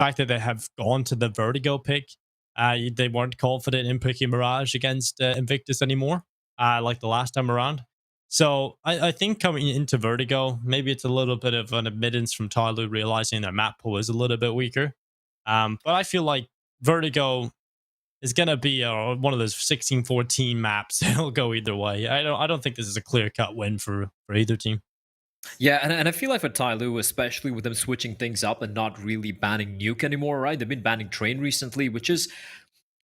fact that they have gone to the Vertigo pick. They weren't confident in picking Mirage against Invictus anymore, like the last time around. So I think coming into Vertigo, maybe it's a little bit of an admittance from TYLOO realizing their map pool is a little bit weaker. But I feel like Vertigo is gonna be one of those 16-14 maps. It'll go either way. I don't think this is a clear cut win for either team. Yeah, and I feel like for TYLOO, especially with them switching things up and not really banning Nuke anymore, right? They've been banning Train recently, which is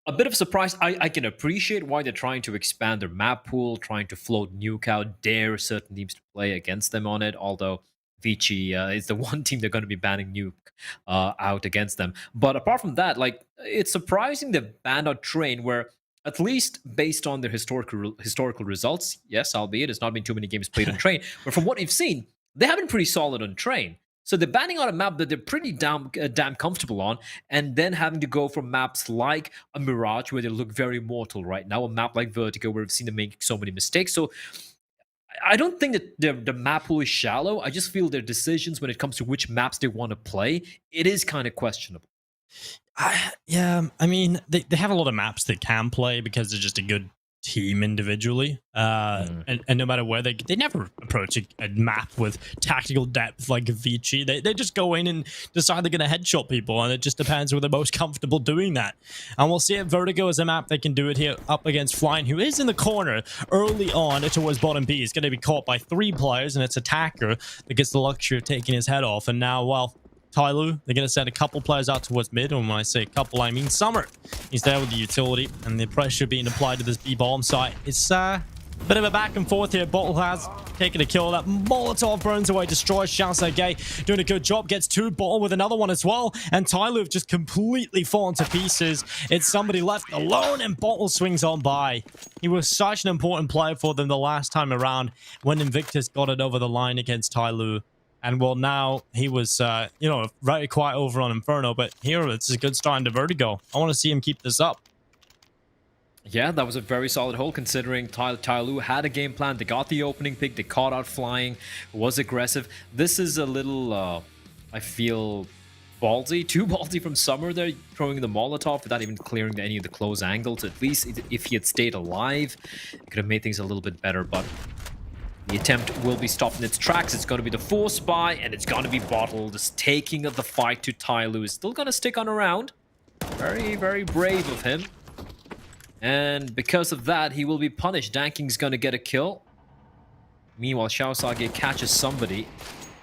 a bit of a surprise. I can appreciate why they're trying to expand their map pool, trying to float Nuke out, dare certain teams to play against them on it, although Vici is the one team they're going to be banning Nuke out against them. But apart from that, like, it's surprising they've banned out Train, where at least based on their historical results, yes, albeit it's not been too many games played on Train, but from what we've seen, they have been pretty solid on Train. So they're banning out a map that they're pretty damn comfortable on, and then having to go from maps like a Mirage, where they look very mortal right now, a map like Vertigo, where we've seen them make so many mistakes. So I don't think that the map pool is shallow. I just feel their decisions when it comes to which maps they want to play, it is kind of questionable. Yeah, I mean, they have a lot of maps they can play because they're just a good team individually. And no matter where they never approach a map with tactical depth like Vici. They just go in and decide they're going to headshot people, and it just depends where they're most comfortable doing that. And we'll see if Vertigo is a map that can do it here up against Flying, who is in the corner early on towards bottom B. He's going to be caught by 3 players, and it's Attacker that gets the luxury of taking his head off. And now, well, TYLOO, they're going to send a couple players out towards mid, and when I say couple, I mean Summer. He's there with the utility, and the pressure being applied to this B-bomb site. It's a bit of a back and forth here. Bottle has taken a kill. That Molotov burns away, destroys Xiaosage, doing a good job, gets 2 Bottle with another one as well, and TYLOO have just completely fallen to pieces. It's somebody left alone, and Bottle swings on by. He was such an important player for them the last time around when Invictus got it over the line against TYLOO. And well, now he was, very quiet over on Inferno, but here it's a good start into Vertigo. I want to see him keep this up. Yeah, that was a very solid hold considering TYLOO had a game plan. They got the opening pick. They caught out Flying. Was aggressive. This is a little, I feel, ballsy. Too ballsy from Summer there, throwing the Molotov without even clearing any of the close angles. At least if he had stayed alive, it could have made things a little bit better, but the attempt will be stopped in its tracks. It's going to be the 4 spy, and it's going to be Bottle. This taking of the fight to TYLOO is still going to stick on around. Very, very brave of him. And because of that, he will be punished. Danking's going to get a kill. Meanwhile, Xiaosage catches somebody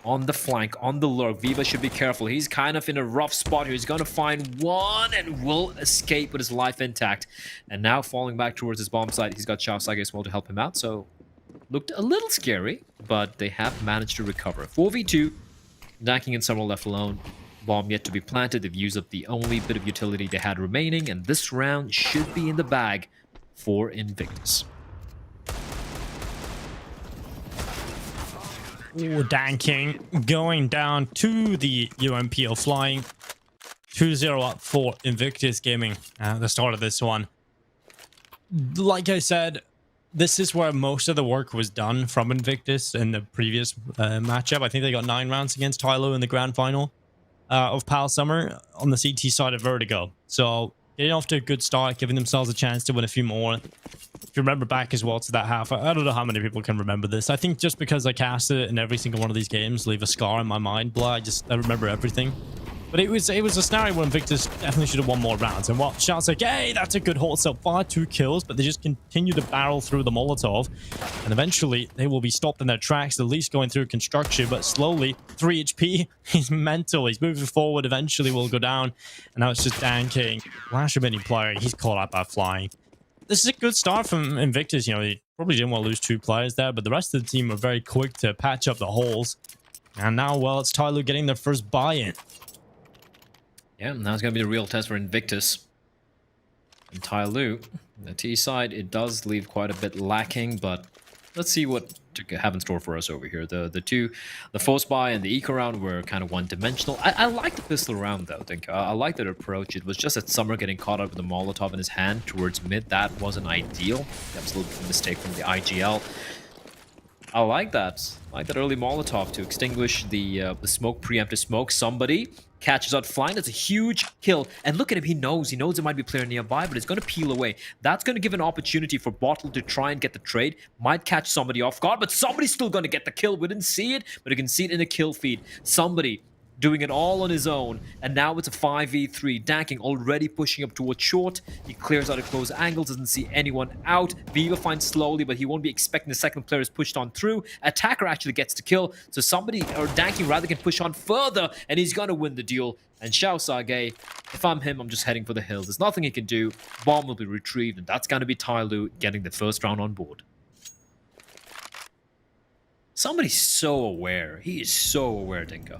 on the flank, on the lurk. Viva should be careful. He's kind of in a rough spot here. He's going to find one and will escape with his life intact. And now falling back towards his bomb site, he's got Xiaosage as well to help him out. So looked a little scary, but they have managed to recover. 4v2, Danking and Summer left alone. Bomb yet to be planted. They've used up the only bit of utility they had remaining, and this round should be in the bag for Invictus. Ooh, Danking going down to the UMP of Flying. 2-0 up for Invictus Gaming at the start of this one. Like I said, this is where most of the work was done from Invictus in the previous matchup. I think they got 9 rounds against TYLOO in the grand final of PAL Summer on the CT side of Vertigo. So getting off to a good start, giving themselves a chance to win a few more. If you remember back as well to that half, I don't know how many people can remember this. I think just because I cast it in every single one of these games, leave a scar in my mind. I remember everything. But it was a scenario where Invictus definitely should have won more rounds. And what Shout's like, hey, that's a good hold so far, 2 kills, but they just continue to barrel through the Molotov. And eventually, they will be stopped in their tracks, at least going through construction, but slowly, 3 HP, he's mental, he's moving forward, eventually will go down. And now it's just Danking. Last remaining player, he's caught out by Flying. This is a good start from Invictus. You know, they probably didn't want to lose 2 players there, but the rest of the team were very quick to patch up the holes. And now, well, it's TYLOO getting their first buy-in. Yeah, now it's going to be the real test for Invictus. And TYLOO, the T side, it does leave quite a bit lacking, but let's see what to have in store for us over here. The 4 spy and the eco round were kind of one-dimensional. I like the pistol round, though. I like that approach. It was just that Summer getting caught up with the Molotov in his hand towards mid. That wasn't ideal. That was a little bit of a mistake from the IGL. I like that. I like that early Molotov to extinguish the smoke, preemptive smoke. Somebody catches out flying. That's a huge kill. And look at him. He knows. He knows there might be a player nearby, but it's going to peel away. That's going to give an opportunity for Bottle to try and get the trade. Might catch somebody off guard, but somebody's still going to get the kill. We didn't see it, but you can see it in the kill feed. Somebody doing it all on his own, and now it's a 5v3. Danking already pushing up towards short. He clears out at close angles, doesn't see anyone out. Viva finds slowly, but he won't be expecting the second player is pushed on through. Attacker actually gets the kill, so somebody, or Danking rather, can push on further, and he's gonna win the duel. And Xiao Sage, if I'm him, I'm just heading for the hills. There's nothing he can do. Bomb will be retrieved, and that's gonna be TYLOO getting the first round on board. Somebody's so aware. He is so aware, Dinko.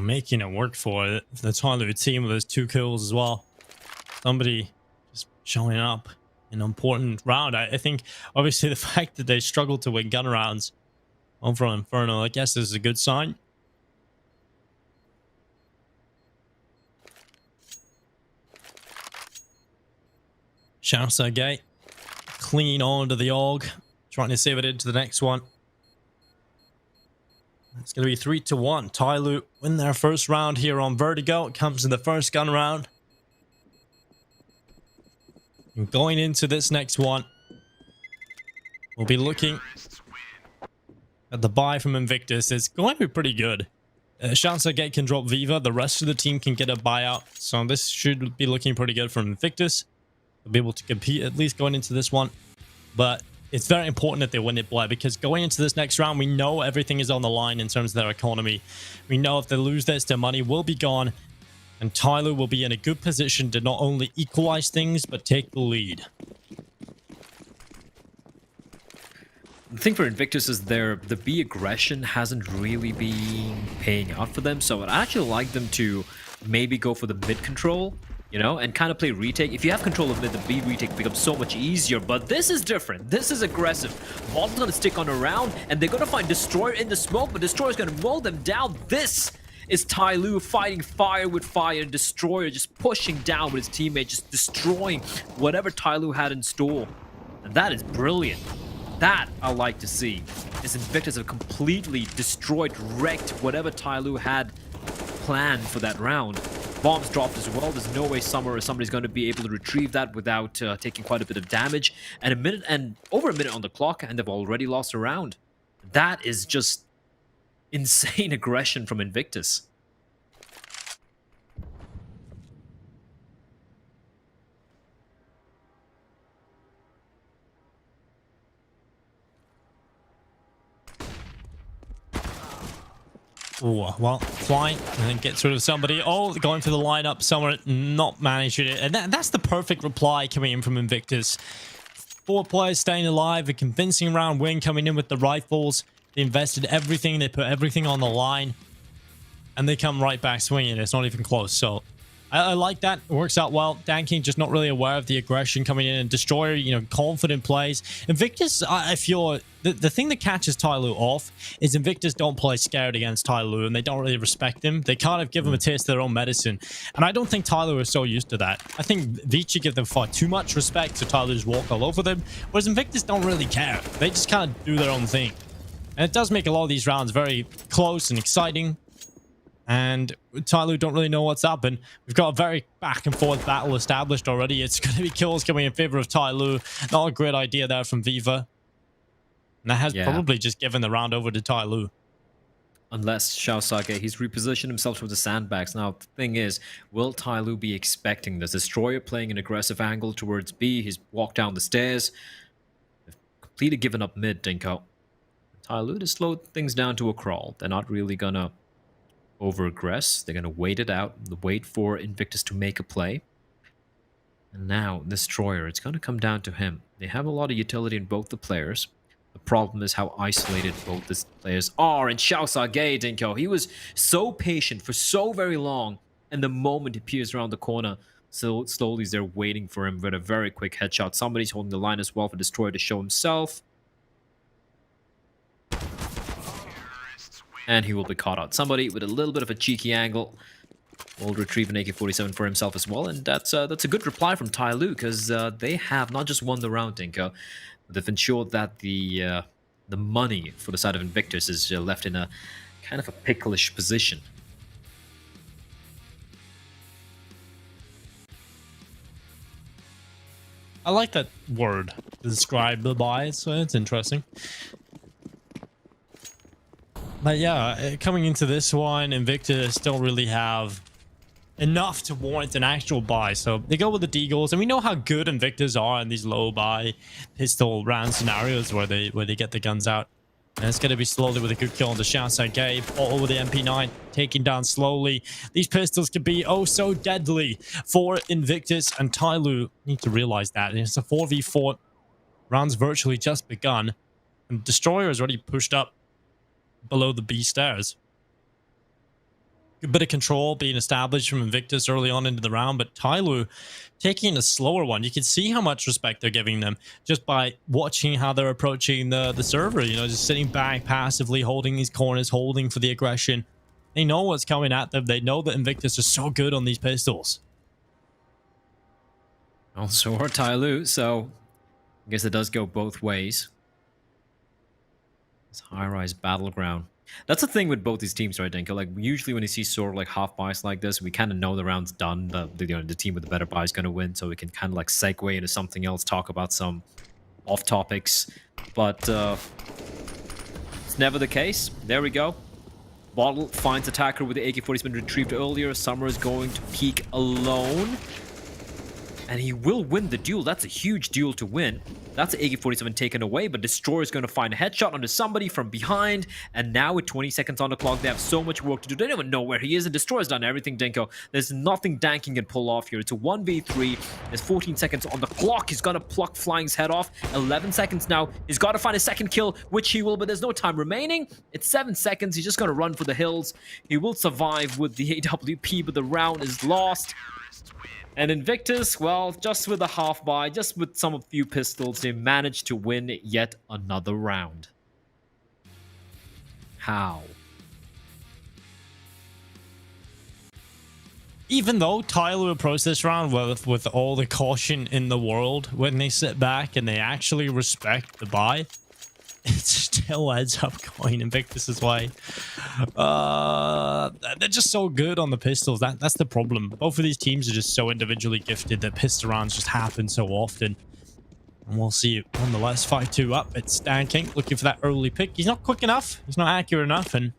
Making it work for it. The TYLOO team with those 2 kills as well. Somebody just showing up in an important round. I think, obviously, the fact that they struggled to win gun rounds over on Inferno, I guess, is a good sign. Xiao Sage clean on to the AUG, trying to save it into the next one. It's going to be 3-1. TYLOO win their first round here on Vertigo. It comes in the first gun round. And going into this next one, we'll be looking at the buy from Invictus. It's going to be pretty good. Xiao Sage can drop Viva. The rest of the team can get a buyout. So this should be looking pretty good from Invictus. They'll be able to compete at least going into this one. But it's very important that they win it, Blair, because going into this next round, we know everything is on the line in terms of their economy. We know if they lose this, their money will be gone, and TYLOO will be in a good position to not only equalize things, but take the lead. The thing for Invictus is the B aggression hasn't really been paying out for them, so I'd actually like them to maybe go for the mid control, you know, and kind of play retake. If you have control of mid, the B retake becomes so much easier, but this is different. This is aggressive. Bottle's gonna stick on around, and they're gonna find Destroyer in the smoke, but Destroyer's gonna mow them down. This is TYLOO fighting fire with fire, and Destroyer just pushing down with his teammate, just destroying whatever TYLOO had in store. And that is brilliant. That I like to see. Is Invictus have completely destroyed, wrecked whatever TYLOO had planned for that round. Bombs dropped as well. There's no way somebody's going to be able to retrieve that without taking quite a bit of damage. And a minute and over a minute on the clock, and they've already lost a round. That is just insane aggression from Invictus. Oh, well, flying and then gets rid of somebody. Oh, going for the lineup, someone not managing it. And that's the perfect reply coming in from Invictus. 4 players staying alive, a convincing round win coming in with the rifles. They invested everything, they put everything on the line, and they come right back swinging. It's not even close. So I like that. It works out well. Danking just not really aware of the aggression coming in, and Destroyer, you know, confident plays. Invictus, I feel the thing that catches TYLOO off is Invictus don't play scared against TYLOO, and they don't really respect him. They kind of give him a taste of their own medicine, and I don't think TYLOO is so used to that. I think Vici give them far too much respect, so TYLOO just walk all over them, whereas Invictus don't really care. They just kind of do their own thing, and it does make a lot of these rounds very close and exciting. And TYLOO don't really know what's up, and we've got a very back and forth battle established already. It's going to be kills coming in favor of TYLOO. Not a great idea there from Viva. And that has probably just given the round over to TYLOO. Unless Xiao Sage, he's repositioned himself with the sandbags. Now, the thing is, will TYLOO be expecting this? Destroyer playing an aggressive angle towards B. He's walked down the stairs. They've completely given up mid, Dinko. TYLOO to slow things down to a crawl. They're not really going to over-aggress. They're going to wait it out, wait for Invictus to make a play. And now, Destroyer, it's going to come down to him. They have a lot of utility in both the players. The problem is how isolated both the players are. And Xiao Sage, Dinko, he was so patient for so very long. And the moment he peers around the corner, so slowly they're waiting for him with a very quick headshot. Somebody's holding the line as well for Destroyer to show himself. And he will be caught out. Somebody with a little bit of a cheeky angle. will retrieve an AK-47 for himself as well, and that's a good reply from TYLOO, because they have not just won the round, Dinko, but they've ensured that the money for the side of Invictus is left in a kind of a picklish position. I like that word to describe the buy, so it's interesting. But yeah, coming into this one, Invictus don't really have enough to warrant an actual buy, so they go with the Deagles, and we know how good Invictus are in these low buy pistol round scenarios where they get the guns out. And it's going to be slowly with a good kill on the shots I gave. All with the MP9 taking down slowly. These pistols can be oh so deadly for Invictus, and TYLOO need to realize that. And it's a 4v4. Rounds virtually just begun. And Destroyer is already pushed up below the B stairs. Good bit of control being established from Invictus early on into the round, but TYLOO taking a slower one. You can see how much respect they're giving them just by watching how they're approaching the server, you know, just sitting back passively, holding these corners, holding for the aggression. They know what's coming at them. They know that Invictus is so good on these pistols. Also are TYLOO, so I guess it does go both ways. It's high-rise battleground. That's the thing with both these teams, right, Dinko? Like, usually when you see sort of like half buys like this, we kind of know the round's done. The team with the better buy is going to win, so we can kind of like segue into something else, talk about some off topics. But it's never the case. There we go. Bottle finds attacker with the AK-47 retrieved earlier. Summer is going to peek alone. And he will win the duel. That's a huge duel to win. That's an AK-47 taken away, but Destroyer is going to find a headshot onto somebody from behind. And now with 20 seconds on the clock, they have so much work to do. They don't even know where he is, and Destroyer's done everything, Dinko. There's nothing Danking can pull off here. It's a 1v3. There's 14 seconds on the clock. He's going to pluck Flying's head off. 11 seconds now. He's got to find a second kill, which he will, but there's no time remaining. It's 7 seconds. He's just going to run for the hills. He will survive with the AWP, but the round is lost. And Invictus, well, just with a half buy, just with some few pistols, they managed to win yet another round. How? Even though TYLOO approached this round with all the caution in the world, when they sit back and they actually respect the buy, it still ends up going Invictus's way. They're just so good on the pistols. That's the problem. Both of these teams are just so individually gifted that pistol rounds just happen so often. And we'll see it nonetheless. 5-2 up. It's Danking looking for that early pick. He's not quick enough. He's not accurate enough. And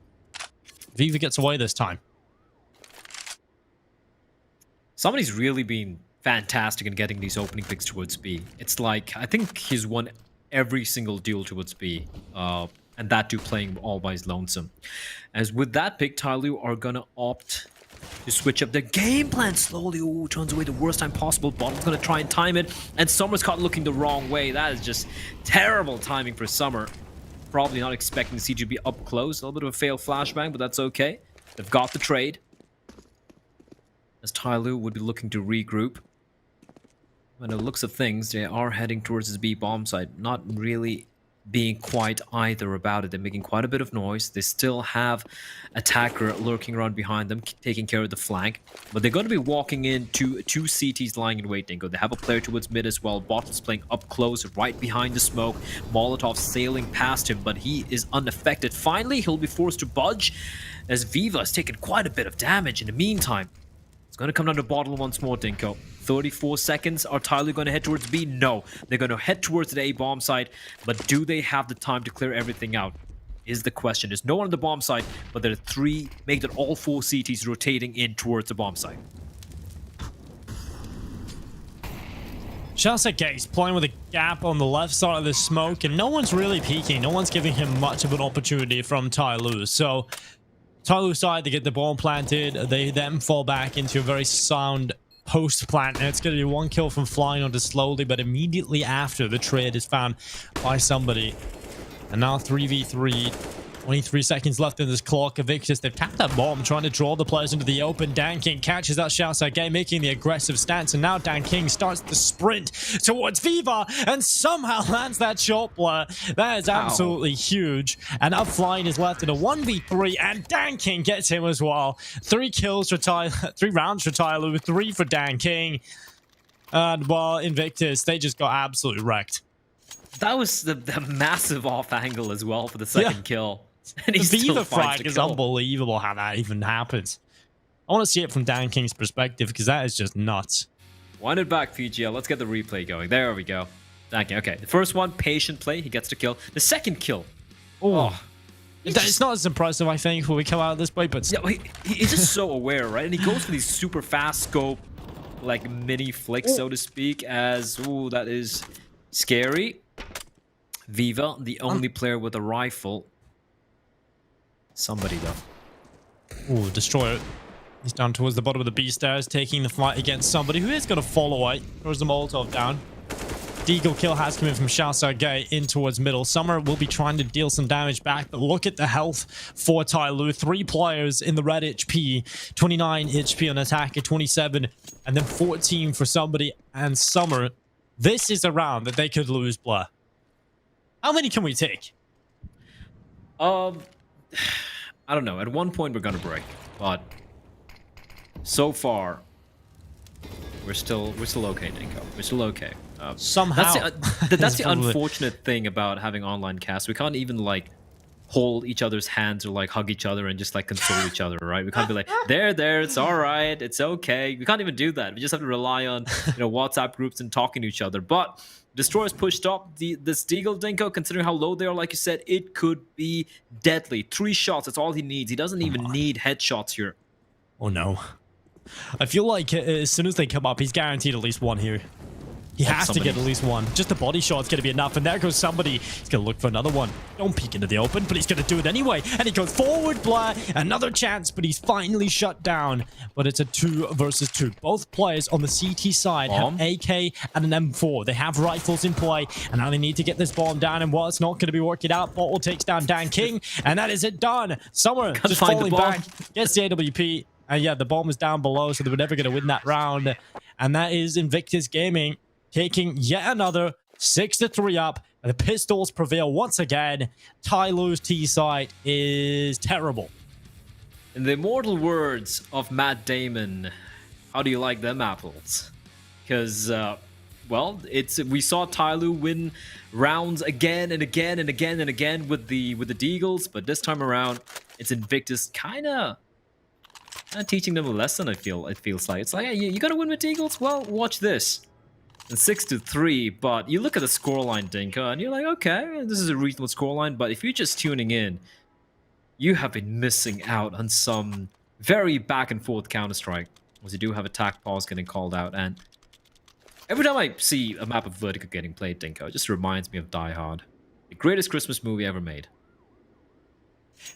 Viva gets away this time. Somebody's really been fantastic in getting these opening picks towards B. It's like, I think he's won every single duel towards B, and that too playing all by his lonesome. As with that pick, TYLOO are gonna opt to switch up their game plan slowly. Ooh, turns away the worst time possible. Bottle's gonna try and time it, and Summer's caught looking the wrong way. That is just terrible timing for Summer. Probably not expecting the CG to be up close. A little bit of a failed flashbang, but that's okay. They've got the trade. As TYLOO would be looking to regroup. When it looks of things, they are heading towards this B bomb site, not really being quite either about it. They're making quite a bit of noise. They still have attacker lurking around behind them, taking care of the flank. But they're going to be walking into two CTs lying in wait, Dinko. They have a player towards mid as well. Bottle's playing up close, right behind the smoke. Molotov sailing past him, but he is unaffected. Finally, he'll be forced to budge, as Viva has taken quite a bit of damage in the meantime. It's going to come down to Bottle once more, Dinko. 34 seconds. Are TYLOO going to head towards B? No. They're going to head towards the A bomb site, but do they have the time to clear everything out? Is the question. There's no one on the bomb site, but there are three, make that all four CTs rotating in towards the bomb site. Shouts at Gates playing with a gap on the left side of the smoke, and no one's really peeking. No one's giving him much of an opportunity from TYLOO. So TYLOO side, they get the bomb planted. They then fall back into a very sound post plant, and it's going to be one kill from Flying onto slowly, but immediately after the trade is found by somebody. And now 3v3. 23 seconds left in this clock. Invictus, they've tapped that bomb, trying to draw the players into the open. Dan King catches that shot again, making the aggressive stance. And now Dan King starts to sprint towards Viva and somehow lands that shot blur. That is absolutely huge. And up flying is left in a 1v3, and Dan King gets him as well. 3 kills for three rounds for TYLOO, 3 for Dan King. And well, Invictus, they just got absolutely wrecked. That was the massive off angle as well for the second kill. And The Viva frag is unbelievable how that even happens. I want to see it from Dan King's perspective because that is just nuts. Wind it back, PGL. Let's get the replay going. There we go. Dan King. Okay, the first one, patient play. He gets the kill. The second kill. Oh. It's not as impressive, I think, when we come out this way, but... Yeah, he's just so aware, right? And he goes for these super fast scope, like mini flicks, so to speak, as... Ooh, that is scary. Viva, the only player with a rifle. Somebody, though. Ooh, Destroyer. He's down towards the bottom of the B stairs, taking the fight against somebody who is going to follow it. Throws the Molotov down. Deagle kill has come in from Shao Sergei in towards middle. Summer will be trying to deal some damage back, but look at the health for TYLOO. 3 players in the red HP, 29 HP on attacker, 27, and then 14 for somebody and Summer. This is a round that they could lose, Blur. How many can we take? I don't know. At one point, we're gonna break, but so far, we're still okay, Dinko. We're still okay. Somehow, that's the unfortunate thing about having online casts. We can't even like hold each other's hands or like hug each other and just like console each other, right? We can't be like, there, it's all right, it's okay. We can't even do that. We just have to rely on WhatsApp groups and talking to each other. But Destroyer's pushed up this Deagle, Dinko, considering how low they are, like you said, it could be deadly. 3 shots, that's all he needs. He doesn't even need headshots here. Oh no. I feel like as soon as they come up, he's guaranteed at least one here. He has to get at least one. Just a body shot's going to be enough. And there goes somebody. He's going to look for another one. Don't peek into the open, but he's going to do it anyway. And he goes forward, Blair. Another chance, but he's finally shut down. But it's a 2 versus 2. Both players on the CT side have AK and an M4. They have rifles in play. And now they need to get this bomb down. And well, it's not going to be working out. Bottle takes down Dan King. And that is it done. Summer just falling back. Gets the AWP. And yeah, the bomb is down below, so they were never going to win that round. And that is Invictus Gaming taking yet another 6-3 up. And the Pistols prevail once again. TYLOO's T site is terrible. In the immortal words of Matt Damon, how do you like them apples? Because, well, we saw TYLOO win rounds again and again and again and again with the Deagles, but this time around, it's Invictus kind of teaching them a lesson. It feels like it's like, hey, you gotta win with Deagles. Well, watch this. And 6-3, but you look at the scoreline, Dinka, and you're like, okay, this is a reasonable scoreline. But if you're just tuning in, you have been missing out on some very back and forth Counter-Strike, as you do have attack pause getting called out. And every time I see a map of Vertigo getting played, Dinko, it just reminds me of Die Hard, the greatest Christmas movie ever made.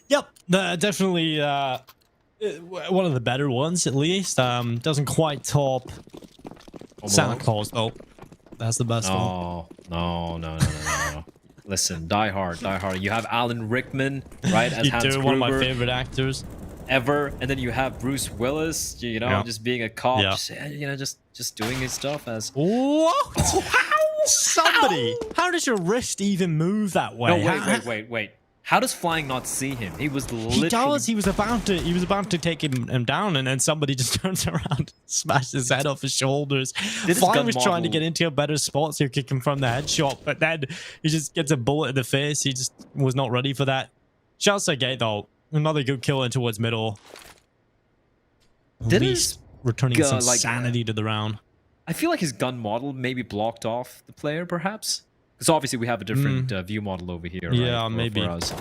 Yep, definitely one of the better ones, at least. Doesn't quite top Santa Claus, though. That's the best one. No. Listen, Die Hard. You have Alan Rickman, right? As Hans Gruber, one of my favorite actors ever, and then you have Bruce Willis, just being a cop, just doing his stuff as. What? How does your wrist even move that way? No, wait. How does Flying not see him? He was literally... He was about to take him down, and then somebody just turns around and smashes his head off his shoulders. Flying was trying to get into a better spot so he could confirm the headshot, but then he just gets a bullet in the face. He just was not ready for that. Shouts to Gate, though. Another good kill in towards middle. At least returning some sanity to the round. I feel like his gun model maybe blocked off the player, perhaps. Because obviously we have a different view model over here, yeah, right? Maybe. For us.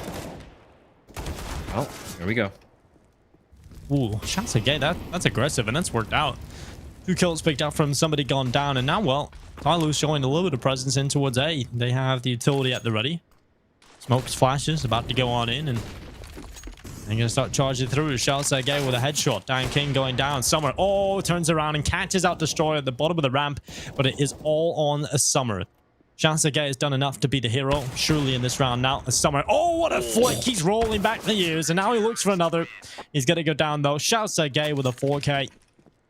Oh, here we go. Ooh, shots again. That's aggressive, and that's worked out. 2 kills picked up from somebody gone down, and now, well, TYLOO's showing a little bit of presence in towards A. They have the utility at the ready. Smokes flashes, about to go on in, and they're going to start charging through. Shell Sergei with a headshot. Dan King going down. Summer, turns around and catches out Destroyer at the bottom of the ramp, but it is all on a Summer. Shansuke has done enough to be the hero, surely in this round now. Summer, oh, what a flick! He's rolling back the years, and now he looks for another. He's going to go down, though. Shansuke with a 4K,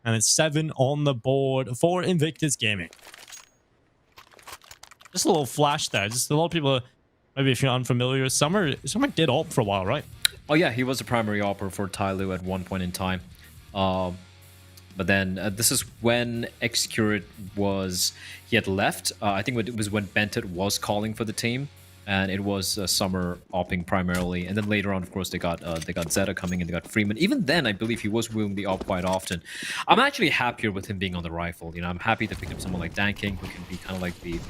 and it's 7 on the board for Invictus Gaming. Just a little flash there. Just a lot of people, maybe if you're unfamiliar, Summer did AWP for a while, right? Oh yeah, he was a primary AWPer for TYLOO at one point in time. But then this is when Xcurate he had left. I think it was when Bentet was calling for the team, and it was Summer AWPing primarily. And then later on, of course, they got Zeta coming in, they got Freeman. Even then, I believe he was willing the AWP quite often. I'm actually happier with him being on the rifle. You know, I'm happy to pick up someone like Danking, who can be kind of like the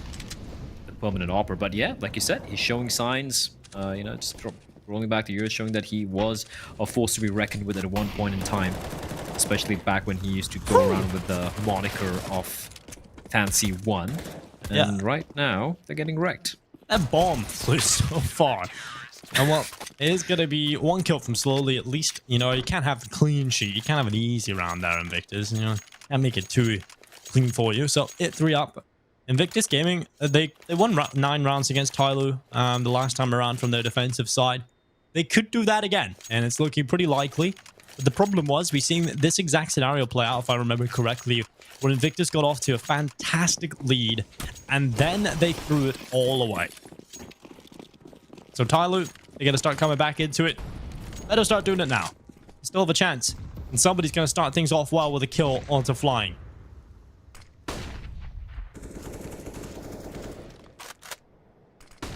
permanent AWPer. But yeah, like you said, he's showing signs. You know, just rolling back the years, showing that he was a force to be reckoned with at one point in time. Especially back when he used to go around with the moniker of Fancy One. And right now, they're getting wrecked. That bomb flew so far. And well, it is going to be 1 kill from Slowly at least. You know, you can't have the clean sheet. You can't have an easy round there, Invictus. You know, can't make it too clean for you. So, 3 up. Invictus Gaming, they won 9 rounds against TYLOO the last time around from their defensive side. They could do that again, and it's looking pretty likely. But the problem was, we've seen this exact scenario play out, if I remember correctly, where Invictus got off to a fantastic lead, and then they threw it all away. So TYLOO, they're going to start coming back into it. Better start doing it now. Still have a chance. And somebody's going to start things off well with a kill onto Flying.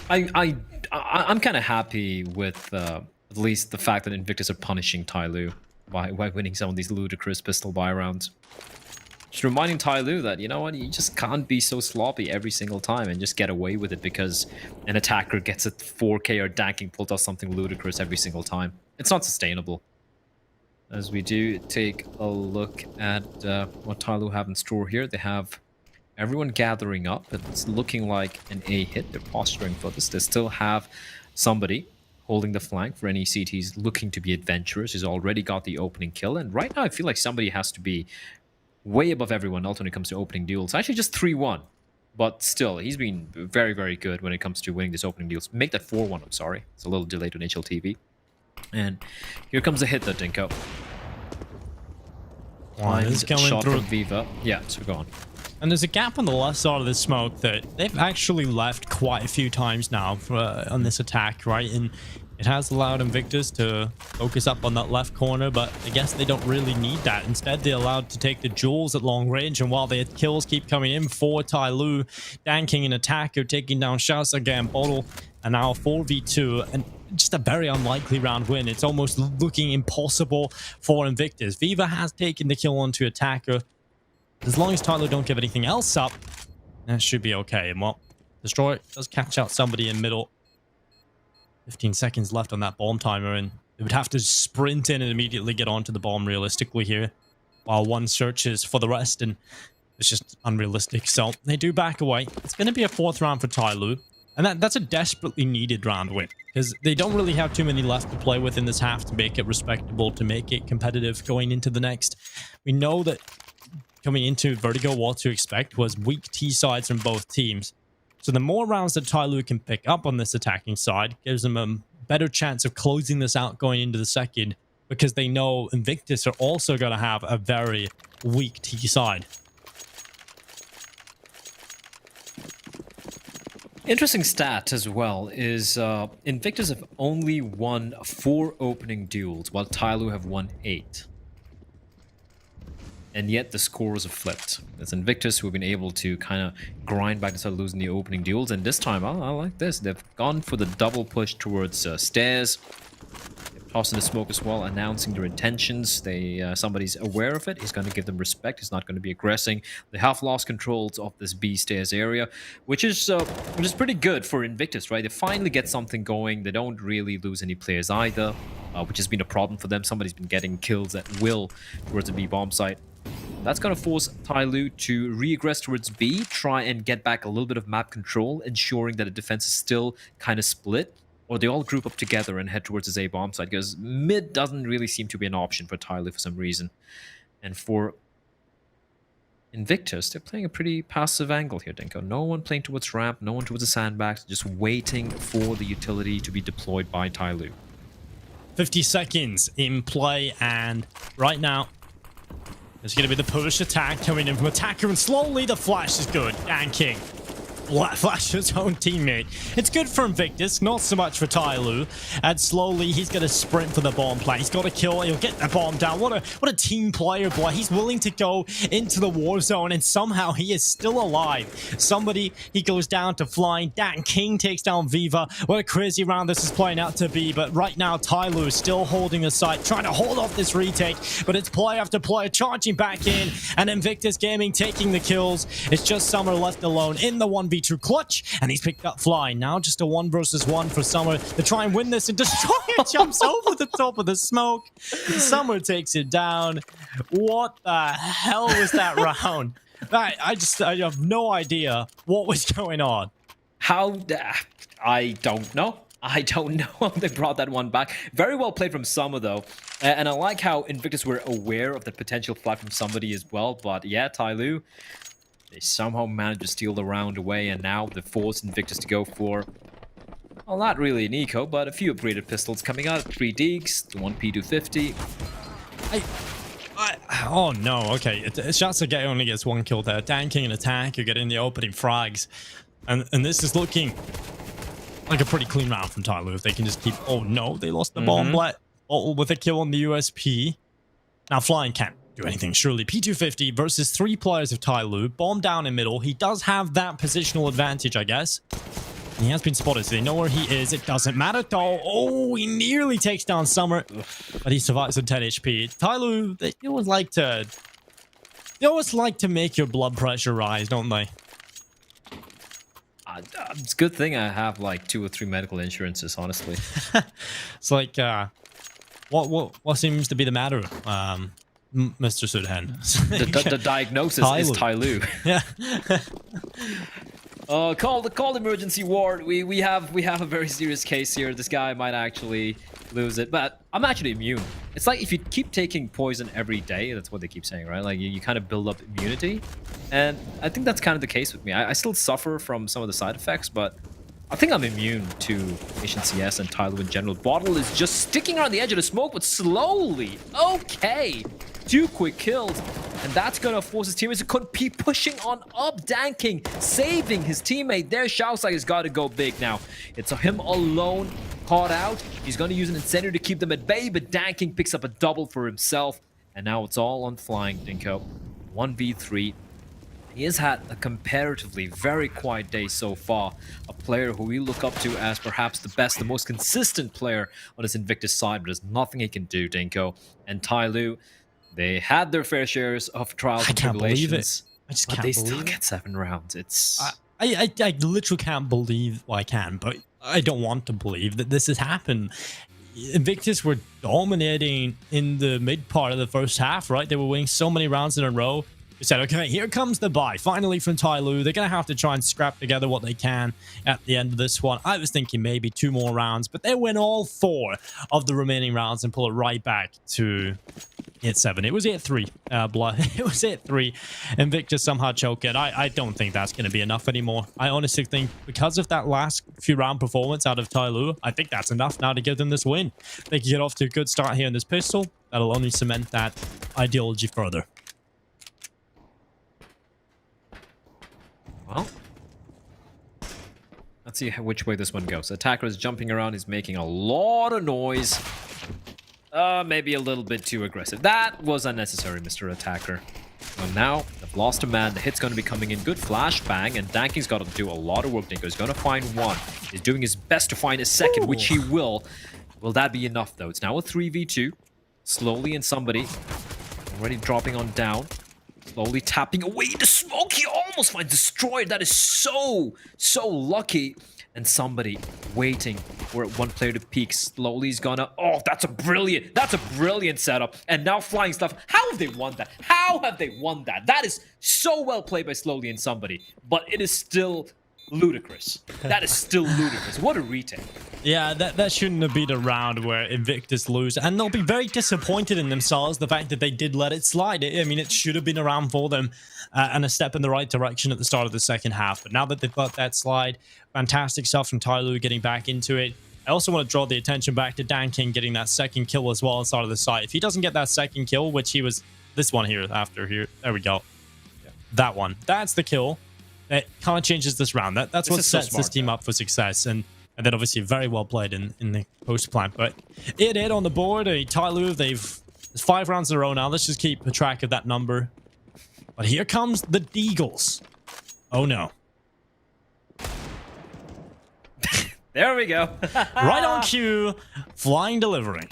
I'm kind of happy with at least the fact that Invictus are punishing TYLOO by winning some of these ludicrous pistol buy rounds. Just reminding TYLOO that, you know what, you just can't be so sloppy every single time and just get away with it because an attacker gets a 4K or Danking pulled off something ludicrous every single time. It's not sustainable. As we do take a look at what TYLOO have in store here, they have everyone gathering up. It's looking like an A hit. They're posturing for this. They still have somebody holding the flank for any CTs looking to be adventurous. He's already got the opening kill. And right now, I feel like somebody has to be way above everyone else when it comes to opening duels. Actually, just 3-1. But still, he's been very, very good when it comes to winning this opening deals. Make that 4-1, I'm sorry. It's a little delayed on HLTV. And here comes a hit, though, Dinko. He's coming shot through. from Viva. Yeah, so go on. And there's a gap on the left side of the smoke that they've actually left quite a few times now on this attack, right? And it has allowed Invictus to focus up on that left corner, but I guess they don't really need that. Instead, they're allowed to take the jewels at long range, and while their kills keep coming in for TYLOO, Danking and Attacker taking down Shouts again, Bottle, and now 4v2, and just a very unlikely round win. It's almost looking impossible for Invictus. Viva has taken the kill onto Attacker. As long as TYLOO don't give anything else up, that should be okay. And well, Destroy does catch out somebody in middle. 15 seconds left on that bomb timer, and they would have to sprint in and immediately get onto the bomb realistically here, while one searches for the rest, and it's just unrealistic. So they do back away. It's going to be a 4th round for TYLOO, and that's a desperately needed round win, because they don't really have too many left to play with in this half to make it respectable, to make it competitive going into the next. We know that coming into Vertigo, what to expect was weak T sides from both teams. So the more rounds that TYLOO can pick up on this attacking side gives them a better chance of closing this out going into the second, because they know Invictus are also going to have a very weak T side. Interesting stat as well is Invictus have only won 4 opening duels, while TYLOO have won 8. And yet the scores have flipped. It's Invictus who have been able to kind of grind back and start losing the opening duels. And this time, I like this. They've gone for the double push towards stairs. They've tossed in the smoke as well, announcing their intentions. Somebody's aware of it. He's going to give them respect. He's not going to be aggressing. They have lost controls of this B stairs area, which is pretty good for Invictus, right? They finally get something going. They don't really lose any players either, which has been a problem for them. Somebody's been getting kills at will towards the B bomb site. That's going to force TYLOO to re-aggress towards B, try and get back a little bit of map control, ensuring that the defense is still kind of split, or they all group up together and head towards this A bomb site, because mid doesn't really seem to be an option for TYLOO for some reason. And for Invictus, they're playing a pretty passive angle here, Denko. No one playing towards ramp, no one towards the sandbags, just waiting for the utility to be deployed by TYLOO. 50 seconds in play, and right now, there's going to be the push attack coming in from Attacker, and slowly the flash is good. Dan King flash his own teammate. It's good for Invictus, not so much for TYLOO. And slowly he's going to sprint for the bomb plant. He's got to kill. He'll get the bomb down. What a team player, boy. He's willing to go into the war zone, and somehow he is still alive. He goes down to flying. Dan King takes down Viva. What a crazy round this is playing out to be. But right now, TYLOO is still holding the site, trying to hold off this retake. But it's player after player charging back in, and Invictus Gaming taking the kills. It's just Summer left alone in the 1v2 clutch, and he's picked up Fly. Now just a 1 versus 1 for Summer to try and win this, and Destroyer jumps over the top of the smoke. Summer takes it down. What the hell was that round? I have no idea what was going on. I don't know. I don't know how they brought that one back. Very well played from Summer, though. And I like how Invictus were aware of the potential fly from somebody as well. But yeah, TYLOO, they somehow managed to steal the round away, and now they forced Invictus to go for, well, not really an eco, but a few upgraded pistols coming out. 3 Deeks, the 1 P250. Oh no, okay. Shatsuge only gets 1 kill there. Dan King and Attack are getting the opening frags. And this is looking like a pretty clean round from TYLOO if they can just keep... Oh no, they lost the bomb with a kill on the USP. Now Flying can't do anything, surely. P250 versus 3 players of TYLOO. Bomb down in middle. He does have that positional advantage, I guess. And he has been spotted, so they know where he is. It doesn't matter though. Oh, he nearly takes down Summer, but he survives with 10 HP. TYLOO, they always like to make your blood pressure rise, don't they? It's a good thing I have like 2 or 3 medical insurances, honestly. It's like, what seems to be the matter, Mr. Sudhen? The diagnosis is TYLOO. Yeah. Call emergency ward. We have a very serious case here. This guy might actually lose it, but I'm actually immune. It's like if you keep taking poison every day, that's what they keep saying, right? Like you kind of build up immunity, and I think that's kind of the case with me. I still suffer from some of the side effects, but I think I'm immune to HNCS and TYLOO in general. Bottle is just sticking around the edge of the smoke, but slowly. Okay, 2 quick kills, and that's gonna force his teammates to keep pushing on up. Dan King saving his teammate there. Shouts like he's got to go big now. It's him alone, caught out. He's gonna use an incendiary to keep them at bay, but Dan King picks up a double for himself, and now it's all on Flying Dinko. 1v3. He has had a comparatively very quiet day so far. A player who we look up to as perhaps the best, the most consistent player on his Invictus side, but there's nothing he can do, Dinko. And TYLOO, they had their fair shares of trials and tribulations. I just can't but believe they it. still get 7 rounds. It's... I literally can't believe... Well, I can, but I don't want to believe that this has happened. Invictus were dominating in the mid part of the first half, right? They were winning so many rounds in a row. We said, okay, here comes the buy. Finally from TYLOO. They're going to have to try and scrap together what they can at the end of this one. I was thinking maybe 2 more rounds, but they win all 4 of the remaining rounds and pull it right back to 8-7. It was 8-3, Blood. It was 8-3. Invictus somehow choke it. I don't think that's going to be enough anymore. I honestly think because of that last few round performance out of TYLOO, I think that's enough now to give them this win. They can get off to a good start here in this pistol. That'll only cement that ideology further. Well, let's see which way this one goes. Attacker is jumping around. He's making a lot of noise. Maybe a little bit too aggressive. That was unnecessary, Mr. Attacker. And now, they've lost a man. The hit's going to be coming in. Good flashbang, and Danking's got to do a lot of work. He's going to find 1. He's doing his best to find a second, which he will. Will that be enough, though? It's now a 3v2. Slowly, and somebody already dropping on down. Slowly tapping away the smoke. He almost finds Destroyer. That is so lucky. And somebody waiting for 1 player to peek. Slowly he's gonna... Oh, that's a brilliant setup. And now flying stuff. How have they won that? How have they won that? That is so well played by Slowly and somebody. But it is still ludicrous. That is still ludicrous. What a retake. Yeah, that shouldn't have been a round where Invictus lose, and they'll be very disappointed in themselves, the fact that they did let it slide. I mean, it should have been a round for them, and a step in the right direction at the start of the second half. But now that they've got that slide, fantastic stuff from TYLOO getting back into it. I also want to draw the attention back to Dan King getting that second kill as well inside of the site. If he doesn't get that second kill, which he was, this one here, after here, there we go. Yeah. That one, that's the kill. It kind of changes this round. That's what sets this team up for success. And then obviously very well played in the post plant. But it on the board. TYLOO, there's 5 rounds in a row now. Let's just keep a track of that number. But here comes the Deagles. Oh no. There we go. Right on cue. Flying delivery.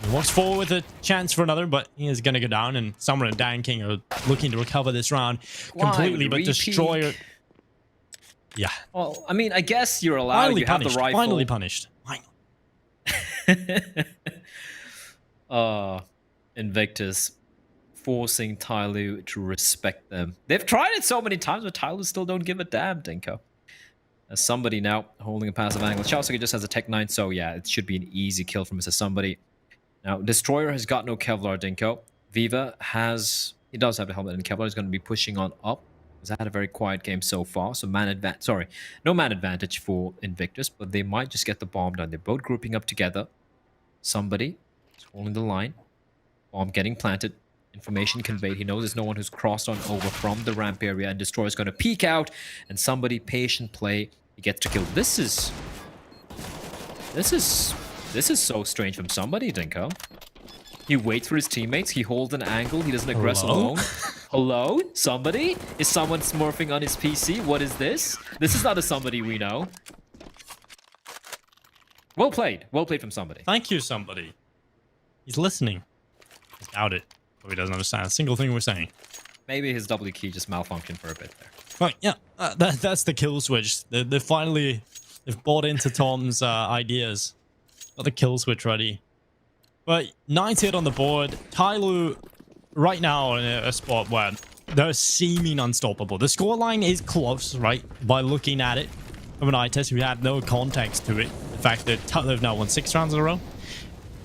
He walks forward with a chance for another, but he is going to go down. And Summer and Dan King are looking to recover this round completely. But Destroyer... Yeah. Well, I mean, I guess you're allowed. Finally you punished. have the rifle. Finally punished. Invictus forcing TYLOO to respect them. They've tried it so many times, but TYLOO still don't give a damn, Dinko. As Somebody now holding a passive angle. Chelsea just has a Tech 9, so yeah, it should be an easy kill from Mr. Somebody. Now, Destroyer has got no Kevlar, Dinko. Viva has... He does have a helmet and Kevlar. He's going to be pushing on up. He's had a very quiet game so far, so no man advantage for Invictus, but they might just get the bomb done. They're both grouping up together. Somebody is holding the line. Bomb getting planted. Information conveyed. He knows there's no one who's crossed on over from the ramp area, and Destroyer is going to peek out, and Somebody patient play. He gets to kill. This is so strange from Somebody, Dinko. He waits for his teammates. He holds an angle. He doesn't aggress alone. Hello? Somebody? Is someone smurfing on his PC? What is this? This is not a Somebody we know. Well played. Well played from Somebody. Thank you, Somebody. He's listening. I doubt it. But he doesn't understand a single thing we're saying. Maybe his W key just malfunctioned for a bit there. Right, yeah. That's the kill switch. They've bought into Tom's ideas. Got the kill switch ready. But 9-8 on the board. TYLOO right now in a spot where they're seeming unstoppable. The scoreline is close, right? By looking at it from an eye test, we had no context to it. The fact that TYLOO have now won 6 rounds in a row.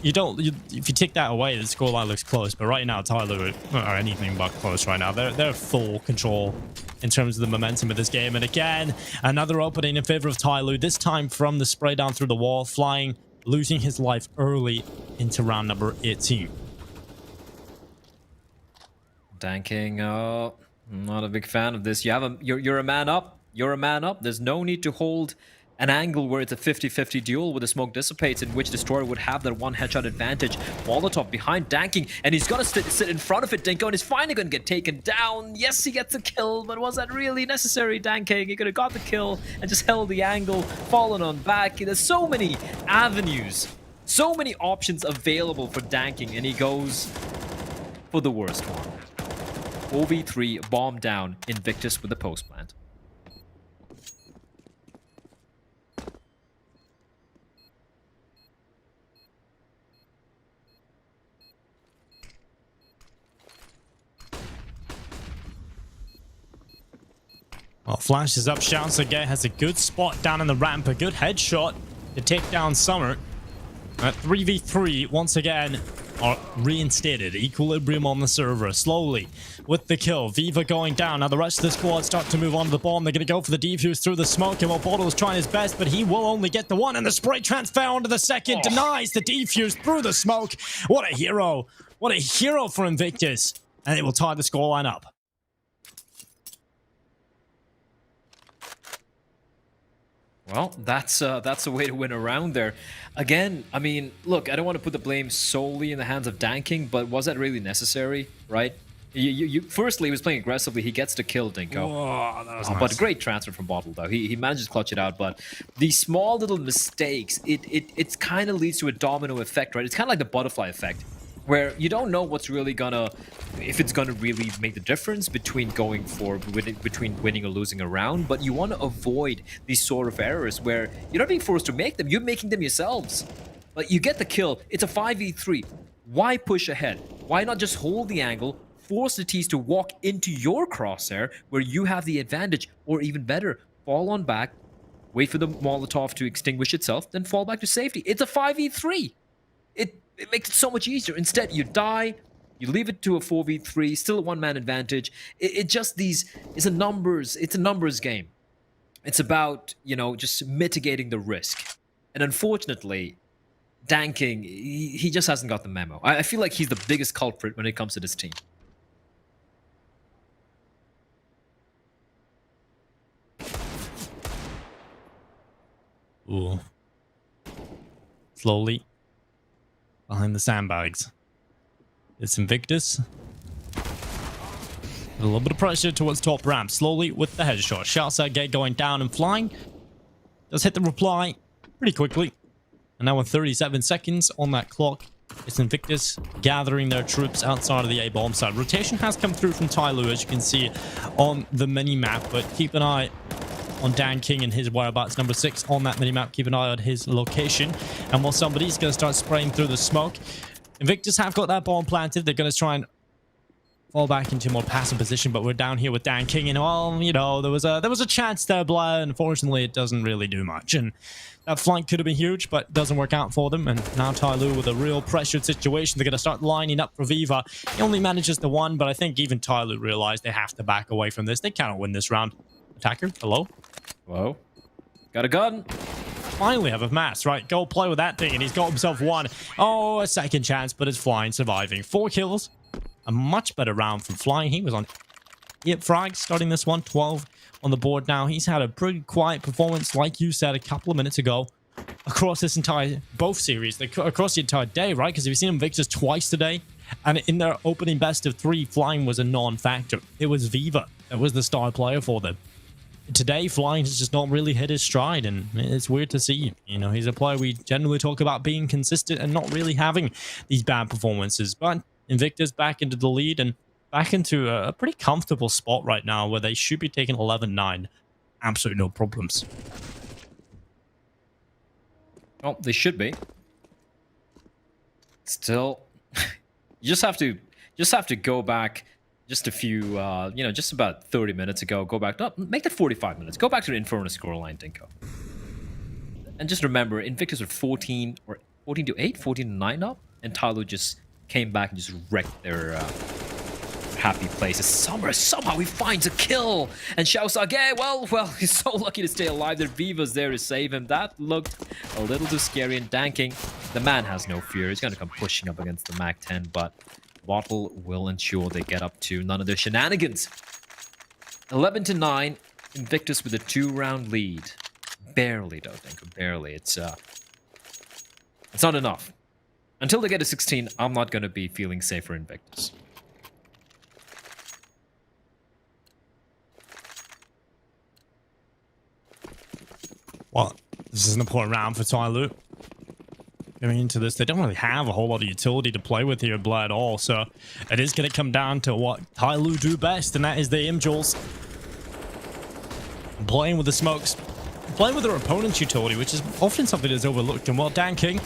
If you take that away, the scoreline looks close. But right now, TYLOO are anything but close right now. They're full control in terms of the momentum of this game. And again, another opening in favor of TYLOO. This time from the spray down through the wall, flying, losing his life early into round number 18. Dan King, not a big fan of this. You're a man up. You're a man up. There's no need to hold an angle where it's a 50-50 duel where the smoke dissipates, in which Destroyer would have that one headshot advantage. Molotov behind Dan King, and he's gonna sit in front of it, Dinko, and he's finally gonna get taken down. Yes, he gets a kill, but was that really necessary, Dan King? He could have got the kill and just held the angle, fallen on back. There's so many avenues, so many options available for Dan King, and he goes for the worst one. 4v3, bomb down, Invictus with the post plant. Well, Flash is up. Shouts again. Has a good spot down in the ramp. A good headshot to take down Summer. 3v3 once again are reinstated. Equilibrium on the server. Slowly with the kill. Viva going down. Now the rest of the squad start to move on to the bomb. They're going to go for the defuse through the smoke. And Bottle is trying his best, but he will only get the one. And the spray transfer onto the second. Denies the defuse through the smoke. What a hero. What a hero for Invictus. And it will tie the scoreline up. Well, that's a way to win a round there. Again, I mean, look, I don't want to put the blame solely in the hands of Dan King, but was that really necessary, right? Firstly, he was playing aggressively. He gets to kill Dinko. Whoa, that was nice. But a great transfer from Bottle, though. He managed to clutch it out, but these small little mistakes, it kind of leads to a domino effect, right? It's kind of like the butterfly effect, where you don't know what's really if it's gonna really make the difference between winning or losing a round, but you want to avoid these sort of errors where you're not being forced to make them, you're making them yourselves. But you get the kill, it's a 5v3. Why push ahead? Why not just hold the angle, force the T's to walk into your crosshair where you have the advantage, or even better, fall on back, wait for the Molotov to extinguish itself, then fall back to safety. It's a 5v3. It makes it so much easier. Instead, you die, you leave it to a 4v3, still a one-man advantage. It just it's a numbers game. It's about, just mitigating the risk. And unfortunately, Danking, he just hasn't got the memo. I feel like he's the biggest culprit when it comes to this team. Ooh. Slowly. Behind the sandbags. It's Invictus. A little bit of pressure towards top ramp. Slowly with the headshot. Shouts out gate going down and flying. Does hit the reply pretty quickly. And now with 37 seconds on that clock, it's Invictus gathering their troops outside of the A-bomb side. Rotation has come through from TYLOO, as you can see on the mini-map, but keep an eye on Dan King and his whereabouts. Number 6 on that mini-map. Keep an eye on his location. And while somebody's going to start spraying through the smoke, Invictus have got that bomb planted. They're going to try and fall back into a more passive position, but we're down here with Dan King, and well, there was a chance there, Blair. Unfortunately, it doesn't really do much, and that flank could have been huge, but it doesn't work out for them. And now TYLOO with a real pressured situation. They're going to start lining up for Viva. He only manages the one, but I think even TYLOO realized they have to back away from this. They cannot win this round. Attacker, hello? Hello? Got a gun? Finally have a mass, right? Go play with that thing, and he's got himself one. Oh, a second chance, but it's flying, surviving. 4 kills. A much better round from flying. He was on frag starting this one. 12 on the board now. He's had a pretty quiet performance, like you said a couple of minutes ago, across this entire, both series, across the entire day, right? Because we've seen Invictus twice today, and in their opening best of 3, flying was a non-factor. It was Viva that was the star player for them. Today, flying has just not really hit his stride, and it's weird to see. He's a player we generally talk about being consistent and not really having these bad performances, but Invictus back into the lead and back into a pretty comfortable spot right now where they should be taking 11-9. Absolutely no problems. Oh, they should be. Still, you just have to go back just a few, just about 30 minutes ago. Go back, no, make that 45 minutes. Go back to the Inferno scoreline, Dinko. And just remember, Invictus were 14 to 8, 14 to 9 up, and TYLOO just came back and just wrecked their happy places. Somehow he finds a kill, and shouts again. Well, he's so lucky to stay alive. Their Viva's there to save him. That looked a little too scary. And Danking, the man has no fear. He's going to come pushing up against the MAC-10, but Bottle will ensure they get up to none of their shenanigans. 11 to 9, Invictus with a 2-round lead. Barely, though, Dinko. Barely. It's not enough. Until they get to 16, I'm not going to be feeling safe for Invictus. Well, this is an important round for TYLOO. Going into this, they don't really have a whole lot of utility to play with here at Blood at all, so it is going to come down to what TYLOO do best, and that is the aim jewels. Playing with the smokes. Playing with their opponent's utility, which is often something that's overlooked. And while Dan King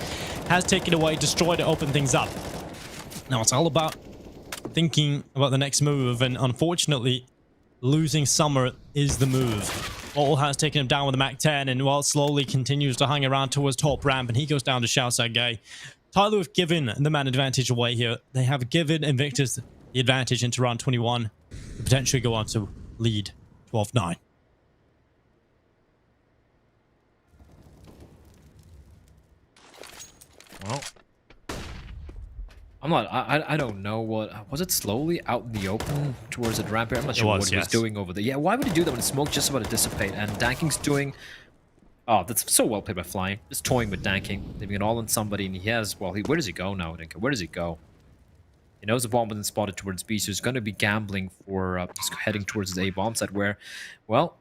has taken away, destroyed to open things up. Now it's all about thinking about the next move, and unfortunately, losing Summer is the move. Bottle has taken him down with a MAC-10, and while slowly continues to hang around towards top ramp, and he goes down to Shouts that guy. TYLOO have given the man advantage away here. They have given Invictus the advantage into round 21, to potentially go on to lead 12-9. Well, I'm not. I don't know what was it. Slowly out in the open towards the ramp here. I'm not sure what he was doing over there. Yeah, why would he do that when smoke just about to dissipate? And Danking's doing. Oh, that's so well played by Flying. Just toying with Danking, leaving it all on somebody, and he has. Well, where does he go now, Dinka? Where does he go? He knows the bomb wasn't spotted towards B, so he's going to be gambling for just heading towards the A bomb site. Where, well,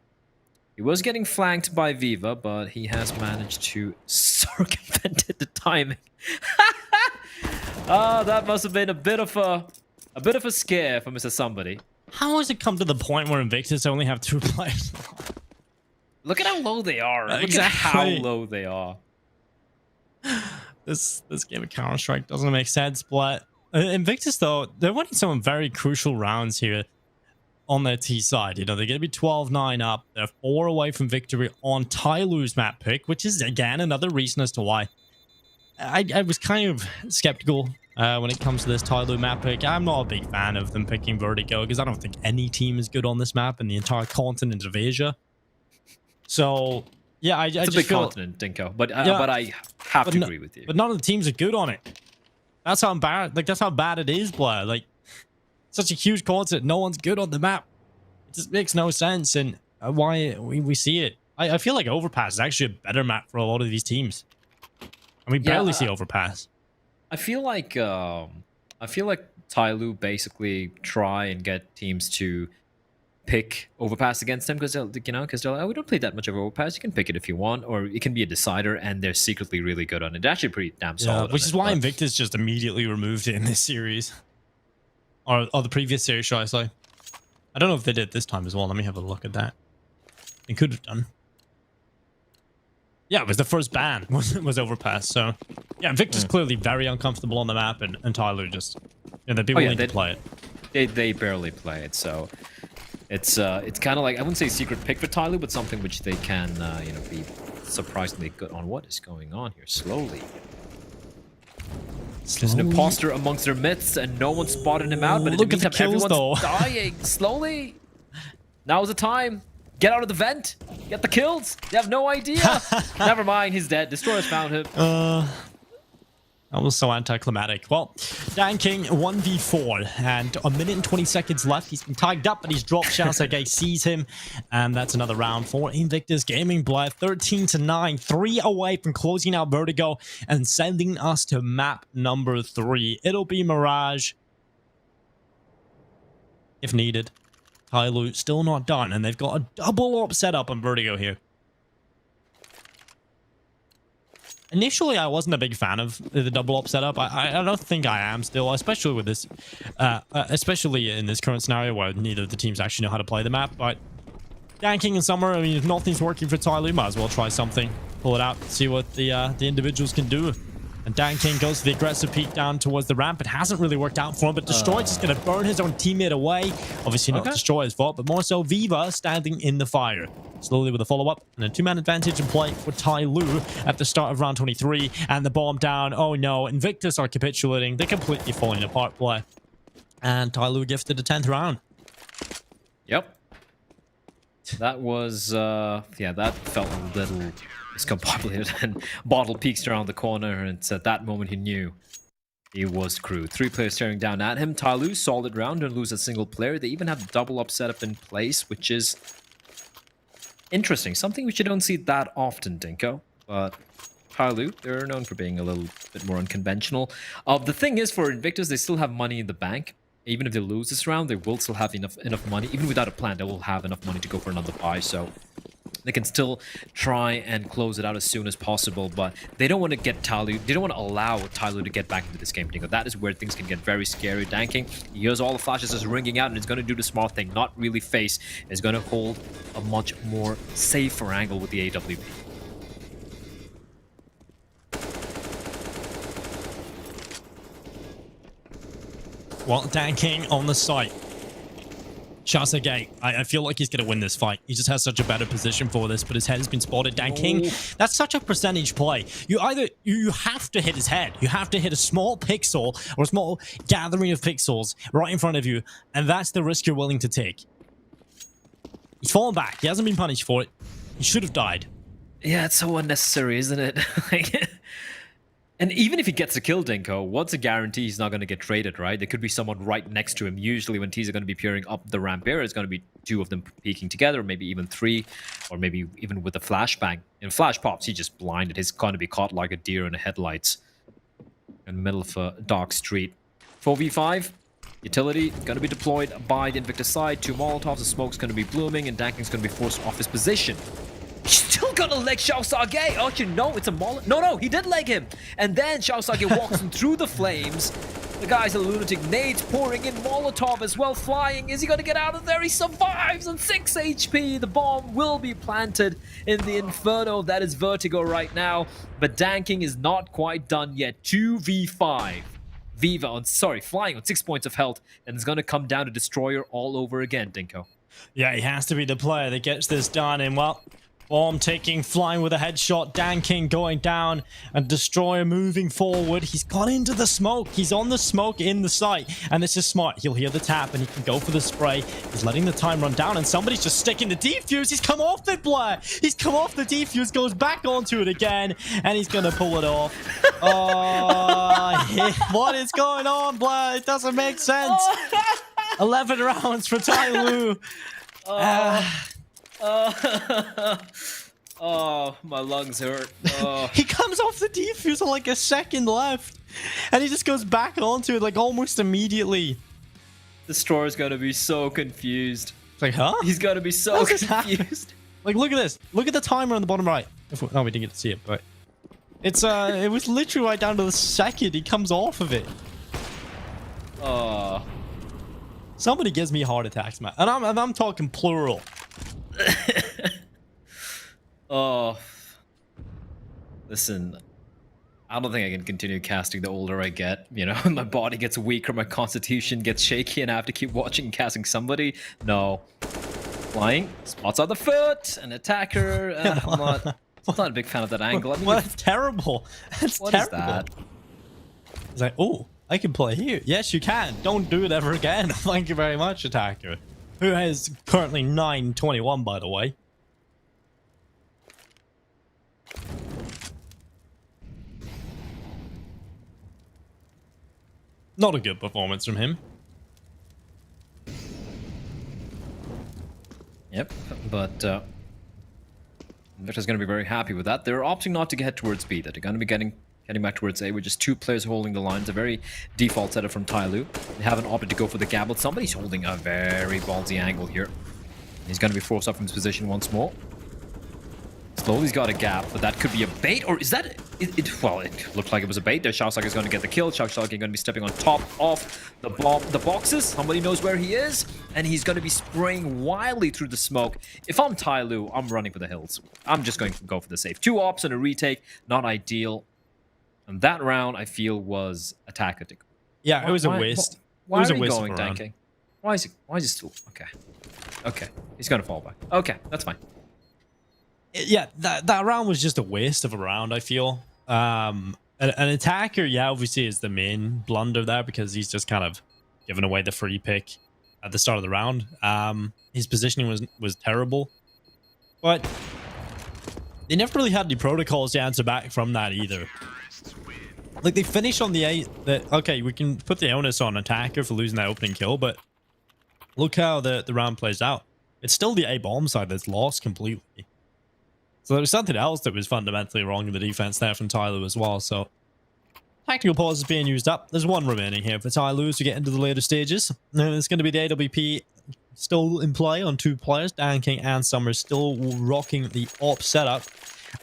he was getting flanked by Viva, but he has managed to circumvent the timing. Ah, that must have been a bit of a scare for Mr. Somebody. How has it come to the point where Invictus only have 2 players? Look at how low they are. Look Exactly. at how low they are. This game of Counter-Strike doesn't make sense, but Invictus, though, they're winning some very crucial rounds here. on their T side. You know, they're going to be 12-9 up. They're 4 away from victory on TYLOO's map pick, which is, again, another reason as to why I was kind of skeptical when it comes to this TYLOO map pick. I'm not a big fan of them picking Vertigo because I don't think any team is good on this map in the entire continent of Asia. So, yeah, I It's just a big feel... continent, Dinko, but I have But to no- agree with you. But none of the teams are good on it. That's how bad, like, that's how bad it is, Blair. Like, such a huge continent, no one's good on the map. It just makes no sense, and why we see it. I feel like Overpass is actually a better map for a lot of these teams. And we barely see Overpass. I feel like TYLOO basically try and get teams to pick Overpass against them because they're like, oh, we don't play that much of Overpass. You can pick it if you want, or it can be a decider, and they're secretly really good on it. They're actually pretty damn solid. Which is why Invictus just immediately removed it in this series. Or the previous series, shall I say. I don't know if they did this time as well. Let me have a look at that. They could have done. Yeah, it was the first ban was Overpass. So, yeah, Invictus clearly very uncomfortable on the map, and TYLOO just, they'd be willing to play it. They barely play it, so it's kind of like, I wouldn't say secret pick for TYLOO, but something which they can be surprisingly good on. What is going on here? Slowly. There's an imposter amongst their midst, and no one spotted him out. But in the meantime, everyone's dying slowly. Now's the time. Get out of the vent. Get the kills. They have no idea. Never mind. He's dead. Destroyers found him. That was so anticlimactic. Well, Dan King 1v4, and a minute and 20 seconds left. He's been tagged up, but he's dropped. Shoutsage sees him, and that's another round for Invictus Gaming. Blair 13-9, 3 away from closing out Vertigo and sending us to map number 3. It'll be Mirage if needed. TYLOO still not done, and they've got a double op setup on Vertigo here. Initially, I wasn't a big fan of the double op setup. I don't think I am still, especially with this, especially in this current scenario where neither of the teams actually know how to play the map. But Dan King and Summer, I mean, if nothing's working for TYLOO, might as well try something, pull it out, see what the individuals can do. And Dan King goes for the aggressive peek down towards the ramp. It hasn't really worked out for him, but Destroy just going to burn his own teammate away. Obviously not Destroyer's fault, but more so Viva standing in the fire. Slowly with a follow-up and a 2-man advantage in play for TYLOO at the start of round 23. And the bomb down. Oh no, Invictus are capitulating. They're completely falling apart play. And TYLOO gifted a 10th round. Yep. That was, that felt a little discombobulated, and Bottle peeks around the corner, and it's at that moment he knew he was screwed. 3 players staring down at him. TYLOO, solid round, don't lose a single player. They even have the double up setup in place, which is interesting. Something which you don't see that often, Dinko. But TYLOO, they're known for being a little bit more unconventional. The thing is, for Invictus, they still have money in the bank. Even if they lose this round, they will still have enough money. Even without a plan, they will have enough money to go for another buy. So they can still try and close it out as soon as possible, but they don't want to get TYLOO. They don't want to allow TYLOO to get back into this game. That is where things can get very scary. Dan King, he hears all the flashes just ringing out, and he's going to do the smart thing, not really face. He's going to hold a much more safer angle with the AWP. Well, Dan King on the site. Shoutsage, I feel like he's going to win this fight. He just has such a better position for this, but his head has been spotted. Dan King, that's such a percentage play. You have to hit his head. You have to hit a small pixel or a small gathering of pixels right in front of you, and that's the risk you're willing to take. He's fallen back. He hasn't been punished for it. He should have died. Yeah, it's so unnecessary, isn't it? And even if he gets a kill, Dinko, what's a guarantee he's not going to get traded, right? There could be someone right next to him. Usually when teams are going to be peering up the ramp area, it's going to be 2 of them peeking together, or maybe even 3, or maybe even with a flashbang. In flash pops, he just blinded. He's going to be caught like a deer in the headlights in the middle of a dark street. 4v5, utility going to be deployed by the Invictus side. 2 Molotovs, the smoke's going to be blooming, and Dan King's going to be forced off his position. He's still gonna leg Shoutsage. Actually, no, it's a Molotov. No, he did leg him. And then Shoutsage walks him through the flames. The guy's a lunatic. Nades pouring in. Molotov as well flying. Is he gonna get out of there? He survives on 6 HP. The bomb will be planted in the Inferno. That is Vertigo right now. But Dan King is not quite done yet. 2v5. flying on 6 points of health, and it's going to come down to Destroyer all over again, Dinko. Yeah, he has to be the player that gets this done. And well, Bomb taking flying with a headshot. Dan King going down, and Destroyer moving forward. He's got into the smoke. He's on the smoke in the site, and this is smart. He'll hear the tap and he can go for the spray. He's letting the time run down, and somebody's just sticking the defuse. He's come off it, Blair. He's come off the defuse, goes back onto it again, and he's gonna pull it off. Oh, what is going on, Blair? It doesn't make sense. 11 rounds for TYLOO. Oh, my lungs hurt. Oh. He comes off the defuse on like a second left, and he just goes back onto it like almost immediately. Destroyer's gonna be so confused. It's like, huh? He's gonna be so confused. Like, look at this. Look at the timer on the bottom right. No, we didn't get to see it, but it's it was literally right down to the second he comes off of it. Oh. Somebody gives me heart attacks, man, and I'm talking plural. Oh, listen, I don't think I can continue casting the older I get. You know, my body gets weaker, my constitution gets shaky, and I have to keep watching and casting somebody. No. Flying, spots on the foot, an attacker. I'm not a big fan of that angle. I mean, What? Terrible. That's what terrible. is that? It's like, oh, I can play here. Yes, you can. Don't do it ever again. Thank you very much, attacker. Who has currently 921, by the way. Not a good performance from him. Yep, but Invictus is going to be very happy with that. They're opting not to get towards B. They're going to be getting back towards A with just 2 players holding the line. It's a very default setup from TYLOO. They haven't opted to go for the gamble. Somebody's holding a very ballsy angle here. He's going to be forced up from his position once more. Slowly's got a gap, but that could be a bait, or is that well, it looked like it was a bait. There, Shao is going to get the kill. Shao going to be stepping on top of the boxes. Somebody knows where he is, and he's going to be spraying wildly through the smoke. If I'm TYLOO, I'm running for the hills. I'm just going to go for the save. 2 ops and a retake, not ideal. And that round, I feel, was attack-attack. Yeah, it was a waste. Why are you going, Danking? Why is he still... Okay, he's going to fall back. Okay, that's fine. Yeah, that round was just a waste of a round, I feel. An attacker, yeah, obviously is the main blunder there because he's just kind of giving away the free pick at the start of the round. His positioning was terrible, but they never really had any protocols to answer back from that either. Like, they finished on the A. Okay, we can put the onus on attacker for losing that opening kill, but look how the round plays out. It's still the A bomb side that's lost completely. So there was something else that was fundamentally wrong in the defense there from TYLOO as well. So tactical pause is being used up. There's 1 remaining here for TYLOO to get into the later stages. And it's going to be the AWP still in play on 2 players. Dan King and Summers still rocking the op setup.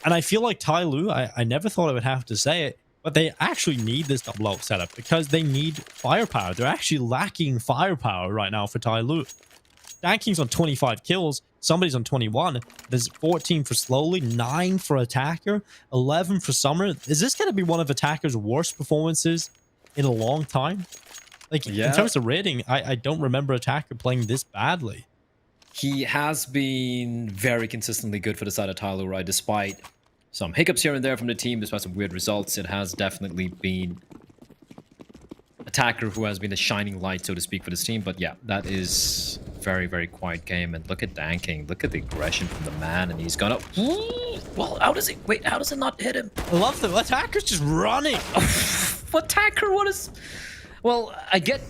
And I feel like TYLOO, I never thought I would have to say it, but they actually need this double op setup because they need firepower. They're actually lacking firepower right now for TYLOO. Dan King's on 25 kills. Somebody's on 21. There's 14 for Slowly, 9 for Attacker, 11 for Summer. Is this going to be one of Attacker's worst performances in a long time? Like, in terms of rating, I don't remember Attacker playing this badly. He has been very consistently good for the side of TYLOO, right? Despite some hiccups here and there from the team, despite some weird results, it has definitely been Attacker who has been the shining light, so to speak, for this team. But yeah, that is very, very quiet game. And look at Danking. Look at the aggression from the man, and he's gonna... Well, how does it... Wait, how does it not hit him? I love the Attacker's just running. Attacker, what is... Well, I get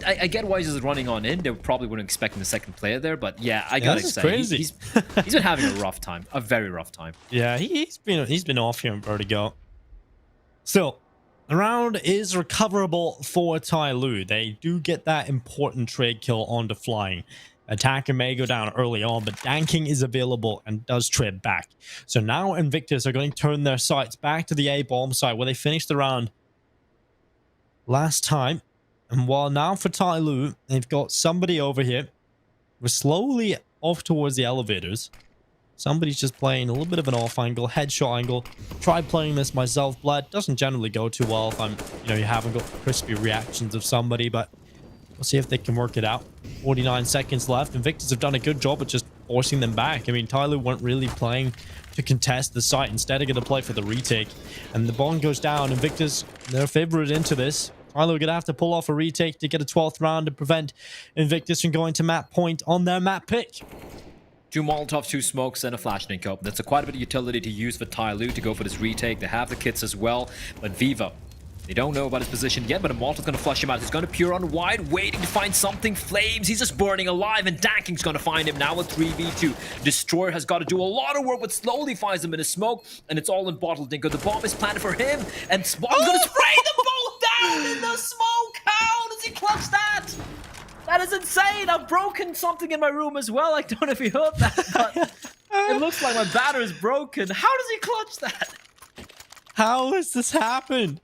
why he's just running on in. They probably weren't expecting the second player there, but yeah, I gotta say, crazy. He's been having a rough time, a very rough time. Yeah, he's been off here in Vertigo. Still, the round is recoverable for TYLOO. They do get that important trade kill onto Flying. Attacker may go down early on, but Danking is available and does trade back. So now Invictus are going to turn their sights back to the A bomb site where they finished the round last time. And while now for TYLOO, they've got somebody over here. We're slowly off towards the elevators. Somebody's just playing a little bit of an off angle, headshot angle. Tried playing this myself, Blood. Doesn't generally go too well if you haven't got crispy reactions of somebody, but we'll see if they can work it out. 49 seconds left. Invictus have done a good job at just forcing them back. I mean, TYLOO weren't really playing to contest the site. Instead, they're going to play for the retake. And the bomb goes down. Invictus, they're favored into this. TYLOO going to have to pull off a retake to get a 12th round to prevent Invictus from going to map point on their map pick. 2 Molotovs, 2 smokes, and a flashbang cope. That's quite a bit of utility to use for TYLOO to go for this retake. They have the kits as well, but Viva, they don't know about his position yet, but a Molotov's going to flush him out. He's going to peer on wide, waiting to find something. Flames, he's just burning alive, and Danking's going to find him now with 3v2. Destroyer has got to do a lot of work, but slowly finds him in a smoke, and it's all in Bottle Dinko. The bomb is planted for him, and Spawn's going to spray them both down in the smoke. How does he clutch that? That is insane! I've broken something in my room as well. I don't know if you heard that, but it looks like my battery is broken. How does he clutch that? How has this happened?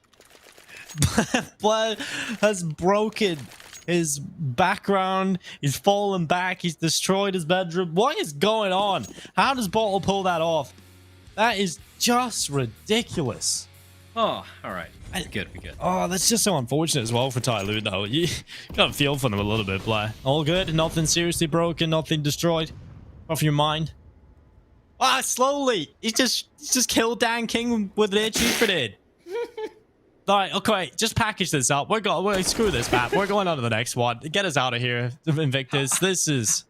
Blood has broken his background. He's fallen back. He's destroyed his bedroom. What is going on? How does Bottle pull that off? That is just ridiculous. Oh, all right. We're good. Oh, that's just so unfortunate as well for TYLOO, though. You gotta feel for them a little bit, Blair. All good? Nothing seriously broken? Nothing destroyed? Off your mind? Ah, slowly! He's just killed Dan King with an air cheaper. Alright, okay, just package this up. Screw this map. We're going on to the next one. Get us out of here, Invictus. This is...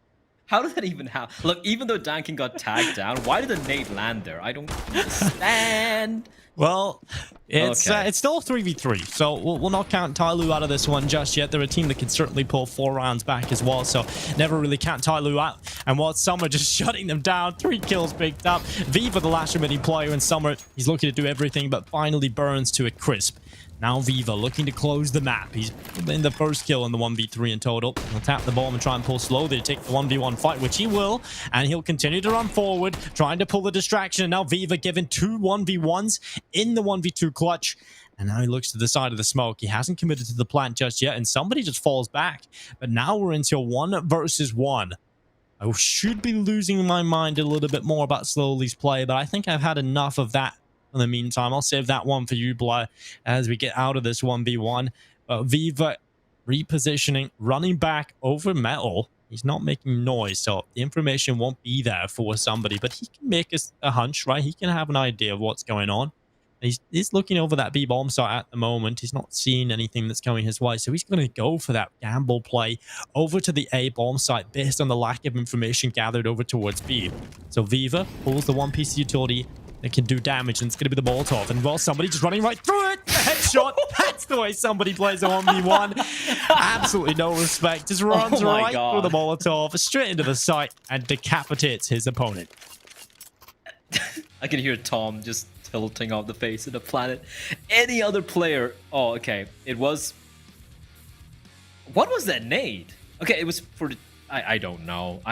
How did that even happen? Look, even though Dan King got tagged down, why did the nade land there? I don't understand. Well, it's still 3v3, so we'll not count TYLOO out of this one just yet. They're a team that can certainly pull 4 rounds back as well, so never really count TYLOO out. And while Summer just shutting them down, 3 kills picked up. Viva, the last remaining player, and Summer, he's looking to do everything, but finally burns to a crisp. Now Viva looking to close the map. He's in the first kill in the 1v3 in total. He'll tap the bomb and try and pull slowly to take the 1v1 fight, which he will. And he'll continue to run forward, trying to pull the distraction. And now Viva given 2 1v1s in the 1v2 clutch. And now he looks to the side of the smoke. He hasn't committed to the plant just yet, and somebody just falls back. But now we're into a 1 versus 1. I should be losing my mind a little bit more about Slowly's play, but I think I've had enough of that. In the meantime, I'll save that one for you, Blair, as we get out of this 1v1. Viva repositioning, running back over metal. He's not making noise, so the information won't be there for somebody, but he can make a hunch, right? He can have an idea of what's going on. He's looking over that B-bomb site at the moment. He's not seeing anything that's coming his way, so he's going to go for that gamble play over to the A-bomb site based on the lack of information gathered over towards B. So Viva pulls the one-piece utility that can do damage, and it's going to be the Molotov. And well, somebody just running right through it. Headshot. That's the way somebody plays a 1v1. Absolutely no respect. Just runs right through the Molotov, straight into the site, and decapitates his opponent. I can hear Tom just tilting off the face of the planet. Any other player... Oh, okay. It was... What was that nade? Okay, it was for the... I don't know.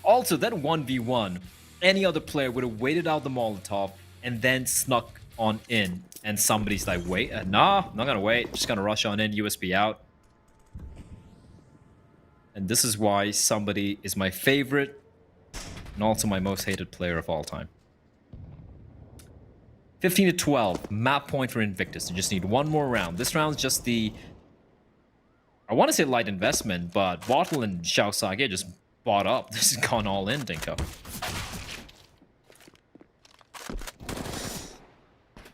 Also, that 1v1... Any other player would have waited out the Molotov and then snuck on in. And somebody's like, wait, nah, not gonna wait. Just gonna rush on in, USB out. And this is why somebody is my favorite and also my most hated player of all time. 15 to 12, map point for Invictus. You just need 1 more round. This round's just the... I want to say light investment, but Bottle and Xiao Sage just bought up. This has gone all in, Dinko.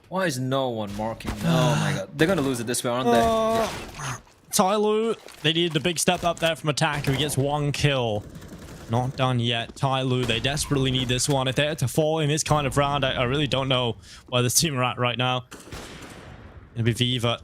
Why is no one marking? Oh my god. They're going to lose it this way, aren't they? TYLOO, they needed a big step up there from attack, who gets 1 kill. Not done yet. TYLOO, they desperately need this one. If they're to fall in this kind of round, I really don't know where this team are at right now. It'll be Viva.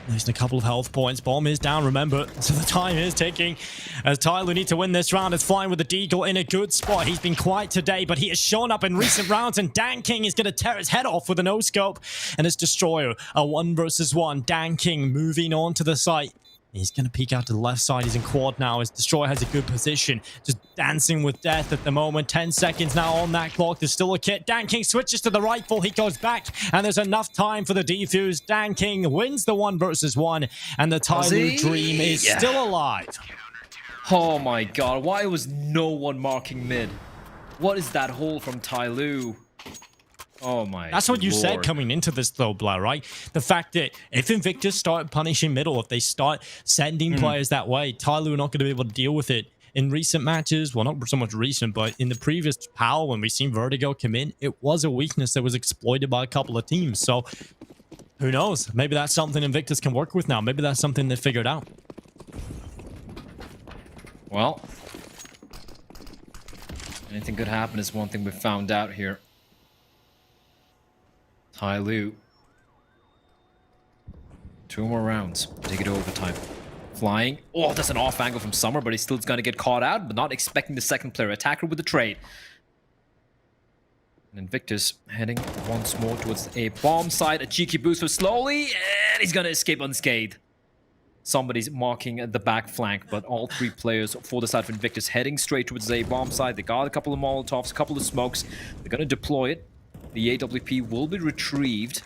There's a couple of health points. Bomb is down, remember. So the time is ticking. As TYLOO need to win this round. It's flying with the Deagle in a good spot. He's been quiet today, but he has shown up in recent rounds. And Dan King is going to tear his head off with a no-scope. And it's Destroyer. A 1 versus 1. Dan King moving on to the site. He's going to peek out to the left side. He's in quad now as Destroyer has a good position. Just dancing with death at the moment. 10 seconds now on that clock. There's still a kit. Dan King switches to the rifle. He goes back. And there's enough time for the defuse. Dan King wins the 1 versus 1. And the TYLOO dream is still alive. Oh my god. Why was no one marking mid? What is that hole from TYLOO? Oh my That's what you said lord. coming into this, though, Blair, right? The fact that if Invictus start punishing middle, if they start sending players that way, TYLOO are not going to be able to deal with it. In recent matches, well, not so much recent, but in the previous PAL, when we seen Vertigo come in, it was a weakness that was exploited by a couple of teams. So, who knows? Maybe that's something Invictus can work with now. Maybe that's something they figured out. Well, anything could happen is one thing we found out here. TYLOO. 2 more rounds. Take it to overtime. Flying. Oh, that's an off angle from Summer, but he's still going to get caught out, but not expecting the second player. Attacker with the trade. And Invictus heading once more towards a bomb side. A cheeky boost for Slowly, and he's going to escape unscathed. Somebody's marking the back flank, but all 3 players for the side of Invictus heading straight towards a bomb side. They got a couple of Molotovs, a couple of smokes. They're going to deploy it. The AWP will be retrieved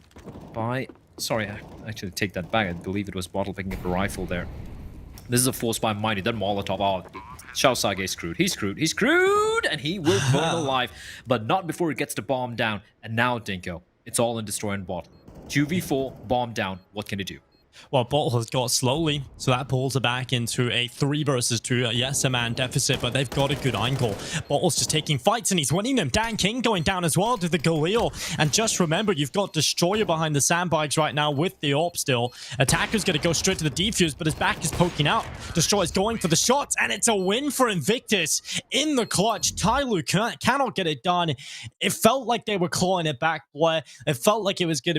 by... Sorry, I actually take that back. I believe it was Bottle picking up a rifle there. This is a force by Mighty. That Molotov... Oh, Xiaosage is screwed. He's screwed. He's screwed! And he will burn alive. But not before it gets the bomb down. And now, Dinko, it's all in Destroy and Bottle. 2v4, bomb down. What can it do? Well, Bottle has got Slowly, so that pulls it back into a 3 versus 2. Yes, a man deficit, but they've got a good angle. Bottle's just taking fights, and he's winning them. Dan King going down as well to the Galil. And just remember, you've got Destroyer behind the sandbags right now with the AWP still. Attacker's going to go straight to the defuse, but his back is poking out. Destroyer's going for the shots, and it's a win for Invictus in the clutch. TYLOO cannot get it done. It felt like they were clawing it back, Blair. It felt like it was going to be